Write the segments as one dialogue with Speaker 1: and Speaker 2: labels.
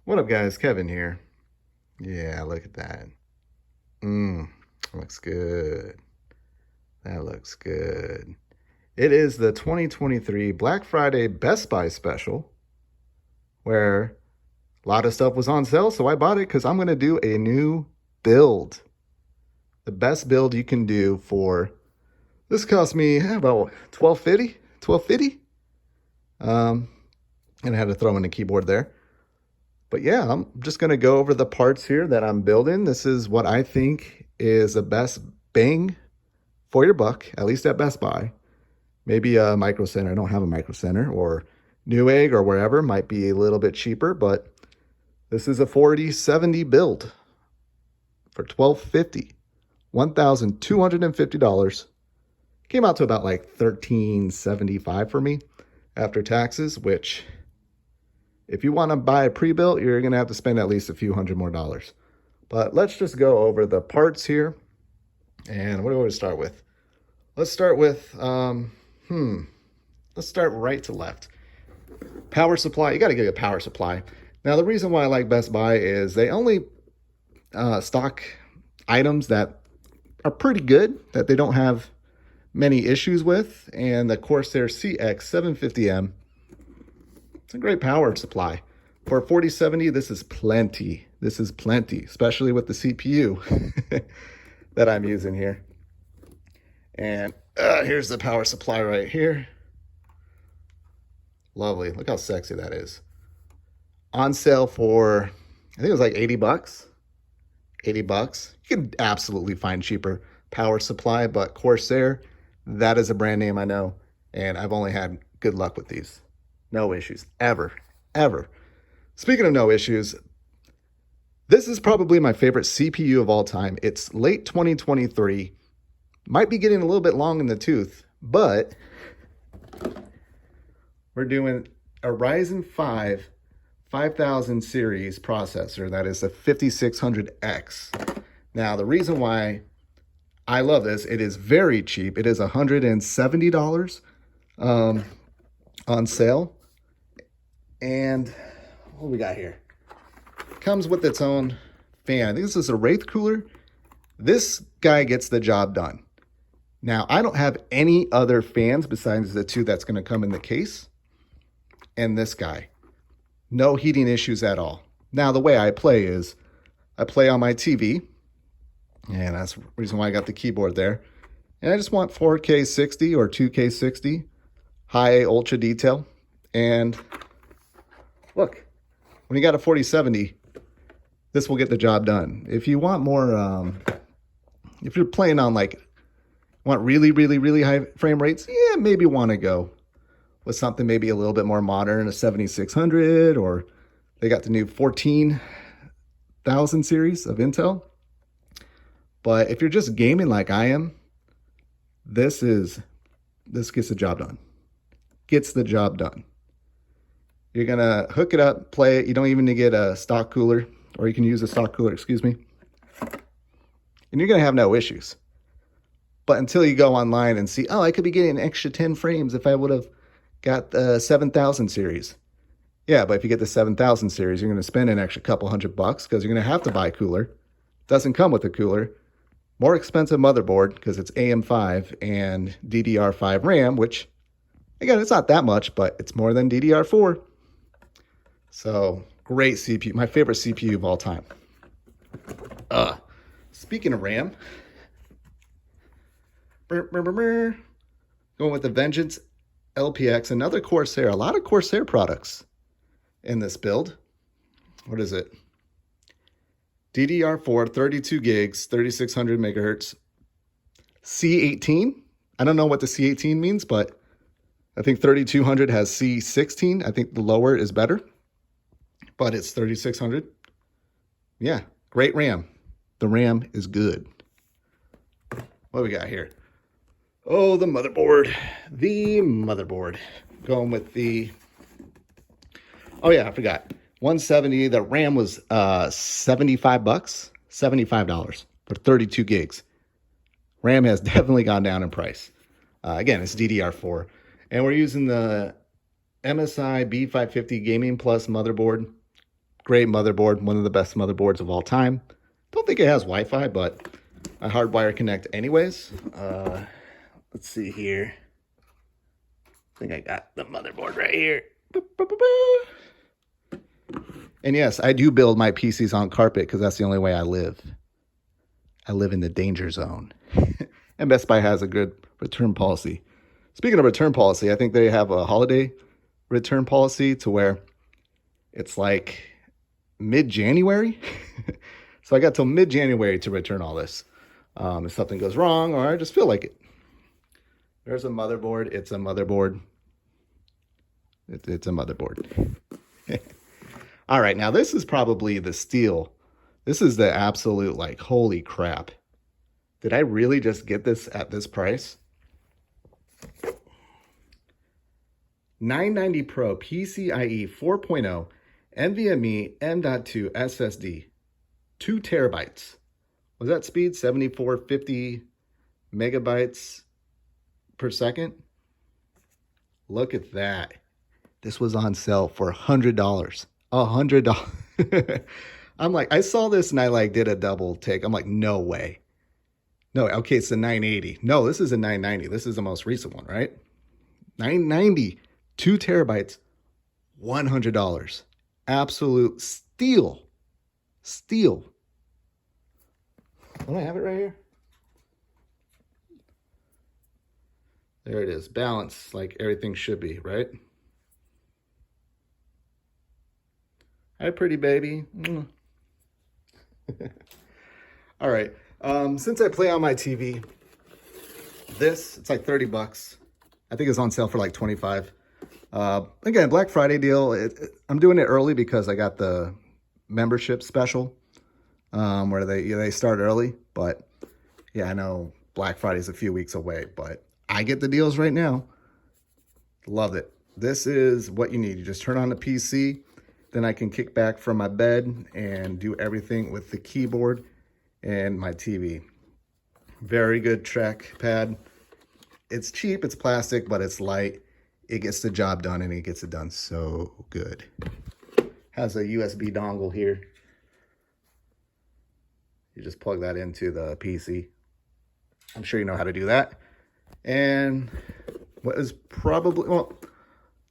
Speaker 1: What up, guys? Kevin here. Yeah, look at that. Mmm, looks good. That looks good. It is the 2023 Black Friday Best Buy special where a lot of stuff was on sale, so I bought it because I'm going to do a new build. The best build you can do for this cost me about $12.50. Um, and I had to throw in the keyboard there. But yeah, I'm just going to go over the parts here that I'm building. This is what I think is the best bang for your buck, at least at Best Buy. Maybe a Micro Center. I don't have a Micro Center, or Newegg or wherever might be a little bit cheaper, but this is a 4070 build for $12.50. $1,250. Came out to about like $13.75 for me after taxes, which if you want to buy a pre-built, you're going to have to spend at least a few hundred more dollars. But let's just go over the parts here. And what do we want to start with? Let's start with, let's start right to left. Power supply. You got to get a power supply. Now, the reason why I like Best Buy is they only stock items that are pretty good, that they don't have many issues with. And the Corsair CX750M, it's a great power supply. For 4070, this is plenty. This is plenty, especially with the CPU that I'm using here. And here's the power supply right here. Lovely. Look how sexy that is. On sale for, I think it was like 80 bucks. 80 bucks. You can absolutely find cheaper power supply, but Corsair, that is a brand name I know, and I've only had good luck with these. No issues, ever, ever. Speaking of no issues, this is probably my favorite CPU of all time. It's late 2023. Might be getting a little bit long in the tooth, but we're doing a Ryzen 5 5000 series processor. That is a 5600X. Now, the reason why I love this, it is very cheap. It is $170 on sale. And what we got here? Comes with its own fan. I think this is a Wraith cooler. This guy gets the job done. Now, I don't have any other fans besides the two that's going to come in the case. And this guy. No heating issues at all. Now, the way I play is I play on my TV. And that's the reason why I got the keyboard there. And I just want 4K 60 or 2K 60. High ultra detail. And look, when you got a 4070, this will get the job done. If you want more, if you're playing on like, want really, really, really high frame rates, yeah, maybe want to go with something maybe a little bit more modern, a 7600, or they got the new 14000 series of Intel. But if you're just gaming like I am, this gets the job done. Gets the job done. You're going to hook it up, play it. You don't even need to get a stock cooler, or you can use a stock cooler, excuse me. And you're going to have no issues. But until you go online and see, oh, I could be getting an extra 10 frames if I would have got the 7000 series. Yeah, but if you get the 7000 series, you're going to spend an extra couple $100 because you're going to have to buy a cooler. Doesn't come with a cooler. More expensive motherboard because it's AM5 and DDR5 RAM, which, again, it's not that much, but it's more than DDR4. So, great CPU. My favorite CPU of all time. Speaking of RAM, going with the Vengeance LPX, another Corsair. A lot of Corsair products in this build. What is it? DDR4, 32 gigs, 3600 megahertz. C18. I don't know what the C18 means, but I think 3200 has C16. I think the lower is better, but it's 3600. Yeah, great RAM. The RAM is good. What do we got here? Oh, the motherboard. The motherboard. Going with the... Oh, yeah, I forgot. 170. The RAM was $75. $75 for 32 gigs. RAM has definitely gone down in price. Again, it's DDR4. And we're using the MSI B550 Gaming Plus motherboard. Great motherboard, one of the best motherboards of all time. Don't think it has Wi-Fi, but I hardwire connect anyways. Let's see here. I think I got the motherboard right here. And yes, I do build my PCs on carpet because that's the only way I live. I live in the danger zone. And Best Buy has a good return policy. Speaking of return policy, I think they have a holiday return policy to where it's like mid-January. So I got till mid-January to return all this. If something goes wrong or I just feel like it. There's a motherboard. It's a motherboard. It's a motherboard. All right, now this is probably the steal. This is the absolute, like, holy crap. Did I really just get this at this price? 990 Pro PCIe 4.0 NVMe M.2 SSD. 2 terabytes. Was that speed? 7450 megabytes per second? Look at that. This was on sale for $100. $100. I'm like, I saw this and I like did a double take. I'm like, no way. No, okay, it's a 980. No, this is a 990. This is the most recent one, right? 990, 2 terabytes, $100. Absolute steal. Steal. Don't I have it right here? There it is. Balance, like everything should be, right? Hi, pretty baby. All right. Since I play on my TV, it's like 30 bucks. I think it's on sale for like 25. Again, Black Friday deal. I'm doing it early because I got the membership special where they start early. But yeah, I know Black Friday is a few weeks away, but I get the deals right now. Love it. This is what you need. You just turn on the PC. Then I can kick back from my bed and do everything with the keyboard and my TV. Very good trackpad. It's cheap, it's plastic, but it's light. It gets the job done and it gets it done so good. Has a USB dongle here. You just plug that into the PC. I'm sure you know how to do that. And what is probably, well,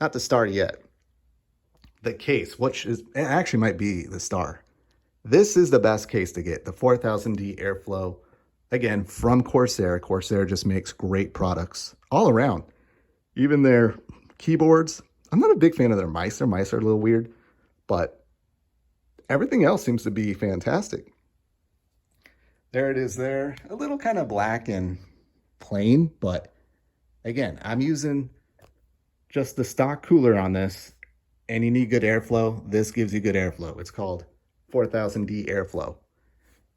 Speaker 1: not the star yet. The case, which is, it actually might be the star. This is the best case to get, the 4000D Airflow. Again, from Corsair. Corsair just makes great products all around. Even their keyboards. I'm not a big fan of their mice. Their mice are a little weird, but everything else seems to be fantastic. There it is there. A little kind of black and plain, but again, I'm using just the stock cooler on this, and you need good airflow. This gives you good airflow. It's called 4000D Airflow.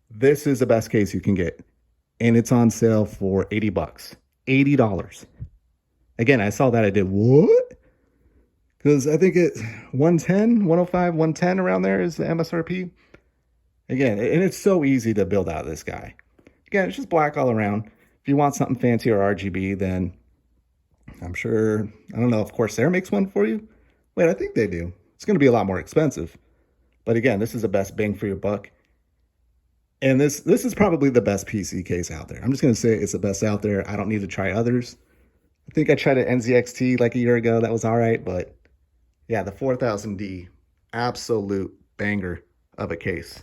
Speaker 1: This is the best case you can get, and it's on sale for 80 bucks. $80. Again, I saw that. I did, what? Because I think it's 110, 105, 110 around there is the MSRP. Again, and it's so easy to build out this guy. Again, it's just black all around. If you want something fancy or RGB, then I'm sure, I don't know if Corsair makes one for you. Wait, I think they do. It's going to be a lot more expensive. But again, this is the best bang for your buck. And this is probably the best PC case out there. I'm just going to say it's the best out there. I don't need to try others. I think I tried an NZXT like a year ago. That was all right. But yeah, the 4000D, absolute banger of a case.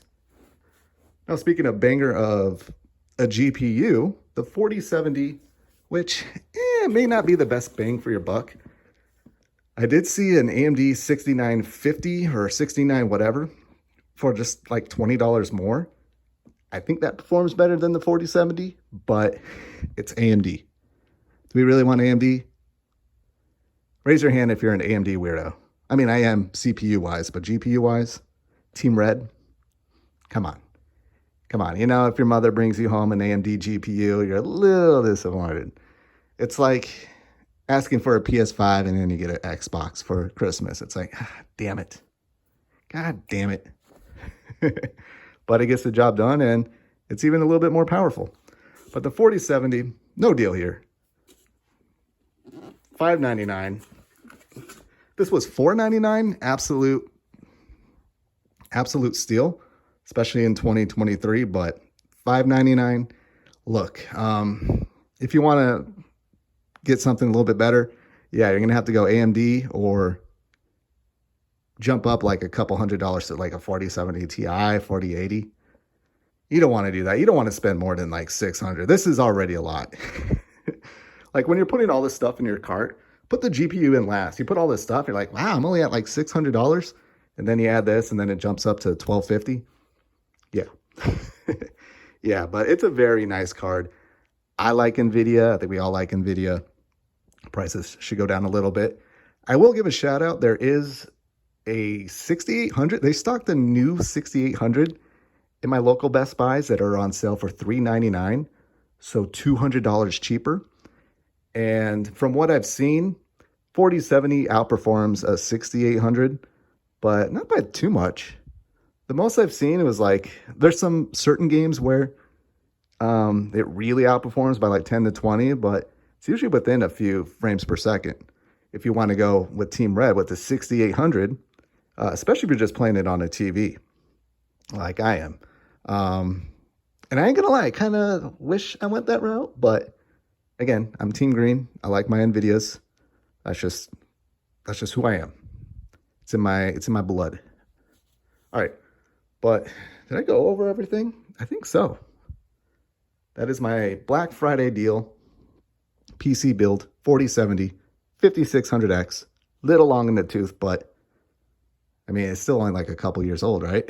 Speaker 1: Now, speaking of banger of a GPU, the 4070, which may not be the best bang for your buck. I did see an AMD 6950 or 69 whatever for just like $20 more. I think that performs better than the 4070, but it's AMD. Do we really want AMD? Raise your hand if you're an AMD weirdo. I mean, I am CPU-wise, but GPU-wise, Team Red, come on. Come on. You know, if your mother brings you home an AMD GPU, you're a little disappointed. It's like asking for a PS5 and then you get an Xbox for Christmas. It's like, damn it. God damn it. But it gets the job done, and it's even a little bit more powerful. But the 4070, no deal here. $599. This was $499. Absolute Absolute steal, especially in 2023, but $599. Look, if you want to get something a little bit better, yeah, you're going to have to go AMD or jump up like a couple $100s to like a 4070 Ti, 4080. You don't want to do that. You don't want to spend more than like 600. This is already a lot. Like when you're putting all this stuff in your cart, put the GPU in last. You put all this stuff, you're like, wow, I'm only at like $600. And then you add this and then it jumps up to $1,250. Yeah. Yeah, but it's a very nice card. I like NVIDIA. I think we all like NVIDIA. Prices should go down a little bit. I will give a shout out. There is a 6800. They stocked a new 6800 in my local Best Buys that are on sale for $399. So $200 cheaper. And from what I've seen, 4070 outperforms a 6800, but not by too much. The most I've seen was like, there's some certain games where it really outperforms by like 10 to 20, but it's usually within a few frames per second. If you want to go with Team Red with the 6800, especially if you're just playing it on a TV, like I am. And I ain't gonna lie, I kind of wish I went that route, but again, I'm Team Green. I like my NVIDIAs. That's just who I am. It's in my blood. All right. But did I go over everything? I think so. That is my Black Friday deal. PC build 4070 5600X. Little long in the tooth, but I mean, it's still only like a couple years old, right?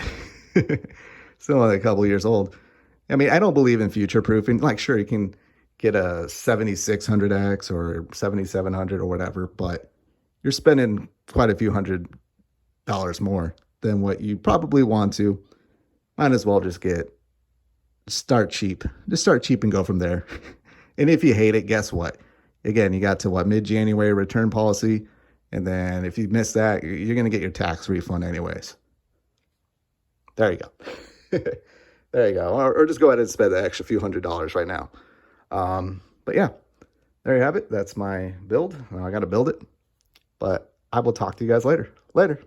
Speaker 1: Still only a couple years old. I mean, I don't believe in future proofing. Like, sure, you can get a 7600X or 7700 or whatever, but you're spending quite a few $100s more than what you probably want to. Might as well just start cheap. Just start cheap and go from there. And if you hate it, guess what? Again, you got to mid-January return policy. And then if you miss that, you're going to get your tax refund anyways. There you go. There you go. Or just go ahead and spend the extra few $100s right now. But yeah, there you have it. That's my build. I got to build it. But I will talk to you guys later. Later.